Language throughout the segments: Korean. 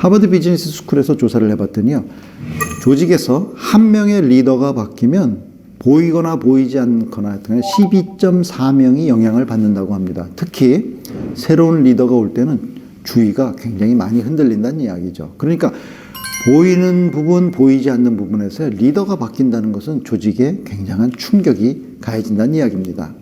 하버드 비즈니스 스쿨에서 조사를 해봤더니요. 조직에서 한 명의 리더가 바뀌면 보이거나 보이지 않거나 12.4명이 영향을 받는다고 합니다. 특히 새로운 리더가 올 때는 주의가 굉장히 많이 흔들린다는 이야기죠. 그러니까 보이는 부분, 보이지 않는 부분에서 리더가 바뀐다는 것은 조직에 굉장한 충격이 가해진다는 이야기입니다.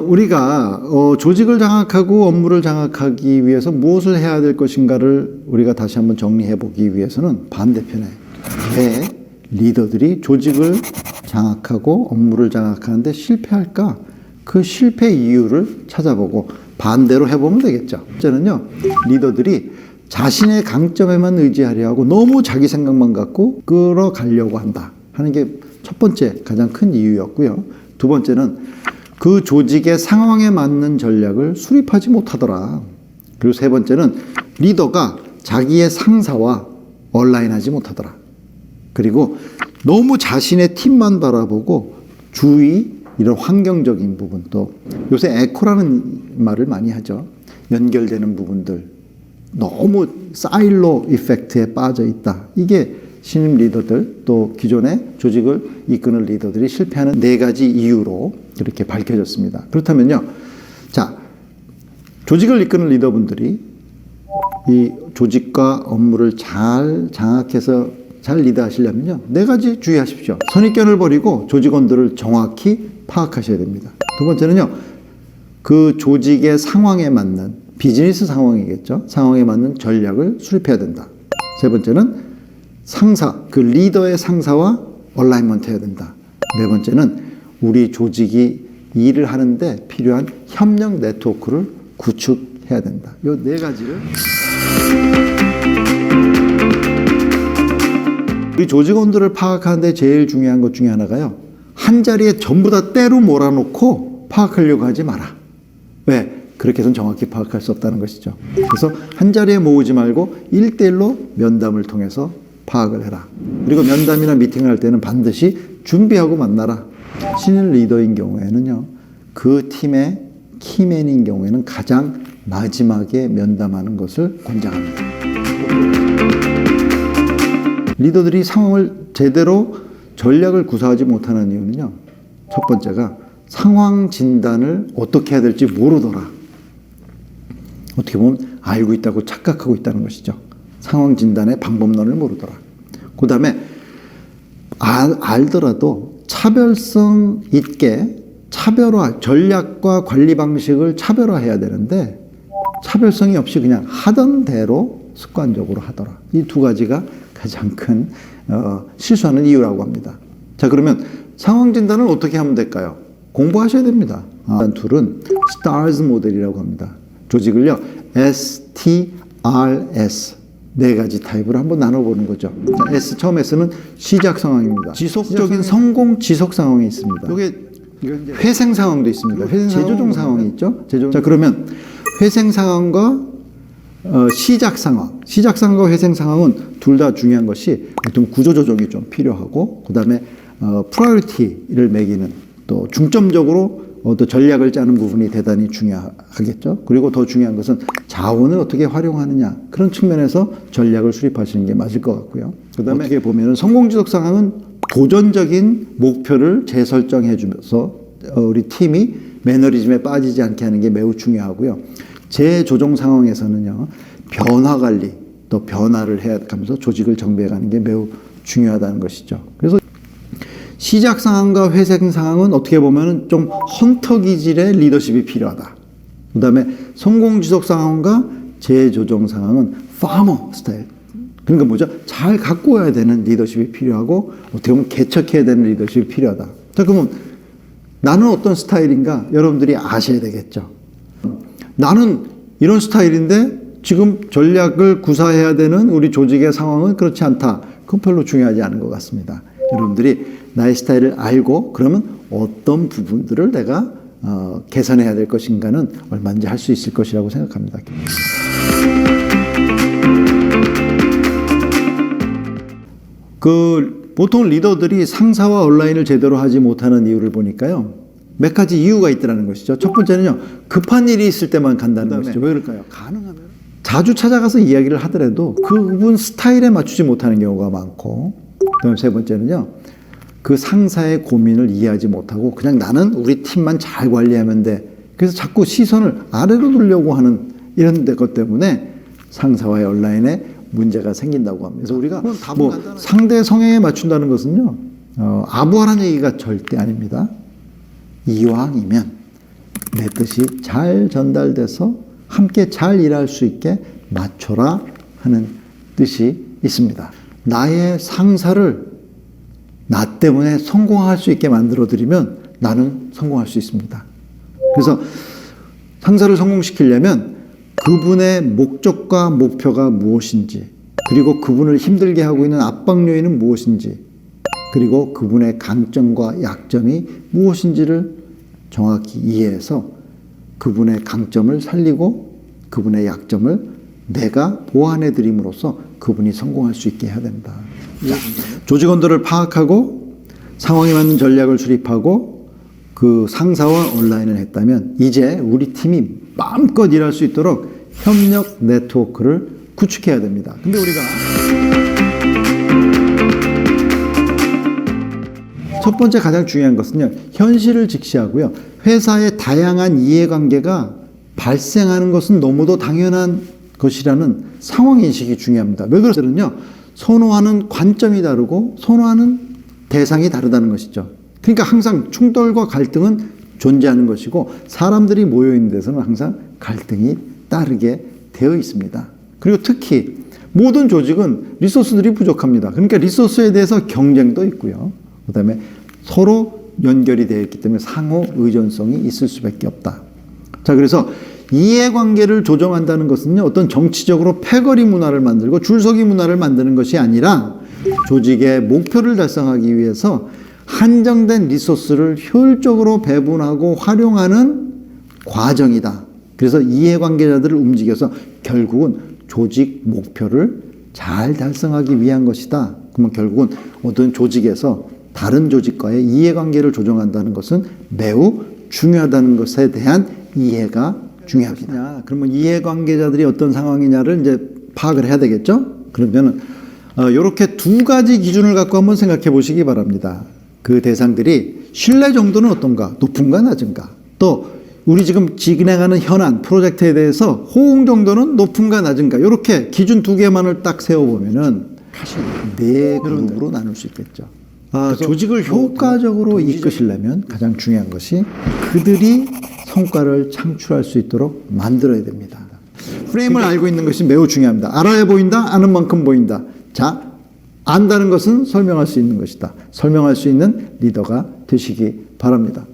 우리가 조직을 장악하고 업무를 장악하기 위해서 무엇을 해야 될 것인가를 우리가 다시 한번 정리해 보기 위해서는 반대편에 왜 리더들이 조직을 장악하고 업무를 장악하는데 실패할까? 그 실패 이유를 찾아보고 반대로 해보면 되겠죠. 첫째는요, 리더들이 자신의 강점에만 의지하려 하고 너무 자기 생각만 갖고 끌어가려고 한다 하는 게 첫 번째 가장 큰 이유였고요. 두 번째는 그 조직의 상황에 맞는 전략을 수립하지 못하더라. 그리고 세 번째는 리더가 자기의 상사와 얼라인하지 못하더라. 그리고 너무 자신의 팀만 바라보고 주위 이런 환경적인 부분, 또 요새 에코라는 말을 많이 하죠. 연결되는 부분들, 너무 사일로 이펙트에 빠져 있다. 이게 신임 리더들, 또 기존의 조직을 이끄는 리더들이 실패하는 4가지 이유로 이렇게 밝혀졌습니다. 그렇다면요, 자, 조직을 이끄는 리더분들이 이 조직과 업무를 잘 장악해서 잘 리드하시려면요, 4가지 주의하십시오. 선입견을 버리고 조직원들을 정확히 파악하셔야 됩니다. 두 번째는요, 그 조직의 상황에 맞는, 비즈니스 상황이겠죠, 상황에 맞는 전략을 수립해야 된다. 세 번째는 상사, 그 리더의 상사와 얼라인먼트 해야 된다. 네 번째는 우리 조직이 일을 하는데 필요한 협력 네트워크를 구축해야 된다. 이 4가지를 우리 조직원들을 파악하는데 제일 중요한 것 중에 하나가요, 한 자리에 전부 다 때로 몰아놓고 파악하려고 하지 마라. 왜? 그렇게 해서는 정확히 파악할 수 없다는 것이죠. 그래서 한 자리에 모으지 말고 1대1로 면담을 통해서 파악을 해라. 그리고 면담이나 미팅을 할 때는 반드시 준비하고 만나라. 신인 리더인 경우에는요, 그 팀의 키맨인 경우에는 가장 마지막에 면담하는 것을 권장합니다. 리더들이 상황을 제대로 전략을 구사하지 못하는 이유는요, 첫 번째가 상황 진단을 어떻게 해야 될지 모르더라. 어떻게 보면 알고 있다고 착각하고 있다는 것이죠. 상황 진단의 방법론을 모르더라. 그 다음에 알더라도 차별성 있게 차별화, 전략과 관리 방식을 차별화해야 되는데 차별성이 없이 그냥 하던 대로 습관적으로 하더라. 이 2가지가 가장 큰 실수하는 이유라고 합니다. 자, 그러면 상황 진단을 어떻게 하면 될까요? 공부하셔야 됩니다. 둘은 STARS 모델이라고 합니다. 조직을요, STRS 4가지 타입으로 한번 나눠보는 거죠. 자, S, 처음 S는 시작 상황입니다. 지속적인 성공 지속 상황이 있습니다. 이게 회생 상황도 있습니다. 회생 재조정 상황이 있죠. 자, 그러면 회생 상황과 시작 상황, 시작 상황과 회생 상황은 둘 다 중요한 것이 좀 구조 조정이 좀 필요하고, 그 다음에 프라이어리티를 매기는, 또 중점적으로 또 전략을 짜는 부분이 대단히 중요하겠죠. 그리고 더 중요한 것은 자원을 어떻게 활용하느냐, 그런 측면에서 전략을 수립하시는 게 맞을 것 같고요. 그 다음에 어떻게 보면 성공지속 상황은 도전적인 목표를 재설정해 주면서 우리 팀이 매너리즘에 빠지지 않게 하는 게 매우 중요하고요. 재조정 상황에서는요, 변화 관리, 또 변화를 해가면서 조직을 정비해 가는 게 매우 중요하다는 것이죠. 그래서 시작 상황과 회생 상황은 어떻게 보면 좀 헌터 기질의 리더십이 필요하다. 그 다음에 성공 지속 상황과 재조정 상황은 파머 스타일. 그러니까 뭐죠? 잘 갖고 와야 되는 리더십이 필요하고, 어떻게 보면 개척해야 되는 리더십이 필요하다. 자, 그러면 나는 어떤 스타일인가 여러분들이 아셔야 되겠죠. 나는 이런 스타일인데 지금 전략을 구사해야 되는 우리 조직의 상황은 그렇지 않다. 그건 별로 중요하지 않은 것 같습니다. 여러분들이 나의 스타일을 알고 그러면 어떤 부분들을 내가 개선해야 될 것인가는 얼마든지 할 수 있을 것이라고 생각합니다. 보통 리더들이 상사와 얼라인을 제대로 하지 못하는 이유를 보니까요, 몇 가지 이유가 있다는 것이죠. 첫 번째는요, 급한 일이 있을 때만 간다는 것이죠. 왜 그럴까요? 가능하면 자주 찾아가서 이야기를 하더라도 그분 스타일에 맞추지 못하는 경우가 많고, 그다음 세 번째는요, 그 상사의 고민을 이해하지 못하고 그냥 나는 우리 팀만 잘 관리하면 돼. 그래서 자꾸 시선을 아래로 두려고 하는 이런 것 때문에 상사와의 온라인에 문제가 생긴다고 합니다. 그래서 우리가 뭐 상대 성향에 맞춘다는 것은요, 아부하라는 얘기가 절대 아닙니다. 이왕이면 내 뜻이 잘 전달돼서 함께 잘 일할 수 있게 맞춰라 하는 뜻이 있습니다. 나의 상사를 나 때문에 성공할 수 있게 만들어드리면 나는 성공할 수 있습니다. 그래서 상사를 성공시키려면 그분의 목적과 목표가 무엇인지, 그리고 그분을 힘들게 하고 있는 압박 요인은 무엇인지, 그리고 그분의 강점과 약점이 무엇인지를 정확히 이해해서 그분의 강점을 살리고 그분의 약점을 내가 보완해 드림으로써 그분이 성공할 수 있게 해야 된다. 자, 조직 온도를 파악하고 상황에 맞는 전략을 수립하고 그 상사와 온라인을 했다면 이제 우리 팀이 마음껏 일할 수 있도록 협력 네트워크를 구축해야 됩니다. 근데 우리가 첫 번째 가장 중요한 것은요, 현실을 직시하고요, 회사의 다양한 이해관계가 발생하는 것은 너무도 당연한 것이라는 상황인식이 중요합니다. 왜 그러냐면요, 선호하는 관점이 다르고 선호하는 대상이 다르다는 것이죠. 그러니까 항상 충돌과 갈등은 존재하는 것이고 사람들이 모여있는 데서는 항상 갈등이 따르게 되어 있습니다. 그리고 특히 모든 조직은 리소스들이 부족합니다. 그러니까 리소스에 대해서 경쟁도 있고요. 그 다음에 서로 연결이 되어 있기 때문에 상호 의존성이 있을 수밖에 없다. 자, 그래서 이해관계를 조정한다는 것은요, 어떤 정치적으로 패거리 문화를 만들고 줄서기 문화를 만드는 것이 아니라 조직의 목표를 달성하기 위해서 한정된 리소스를 효율적으로 배분하고 활용하는 과정이다. 그래서 이해관계자들을 움직여서 결국은 조직 목표를 잘 달성하기 위한 것이다. 그러면 결국은 어떤 조직에서 다른 조직과의 이해관계를 조정한다는 것은 매우 중요하다는 것에 대한 이해가 중요합니다. 그러면 이해관계자들이 어떤 상황이냐를 이제 파악을 해야 되겠죠? 그러면은 이렇게 두 가지 기준을 갖고 한번 생각해 보시기 바랍니다. 그 대상들이 신뢰 정도는 어떤가? 높은가 낮은가? 또 우리 지금 진행하는 현안 프로젝트에 대해서 호응 정도는 높은가 낮은가? 이렇게 기준 두 개만을 딱 세워보면은 사실 네 그룹으로 나눌 수 있겠죠. 조직을 효과적으로 이끄시려면 가장 중요한 것이 그들이 성과를 창출할 수 있도록 만들어야 됩니다. 프레임을 알고 있는 것이 매우 중요합니다. 알아야 보인다, 아는 만큼 보인다. 자, 안다는 것은 설명할 수 있는 것이다. 설명할 수 있는 리더가 되시기 바랍니다.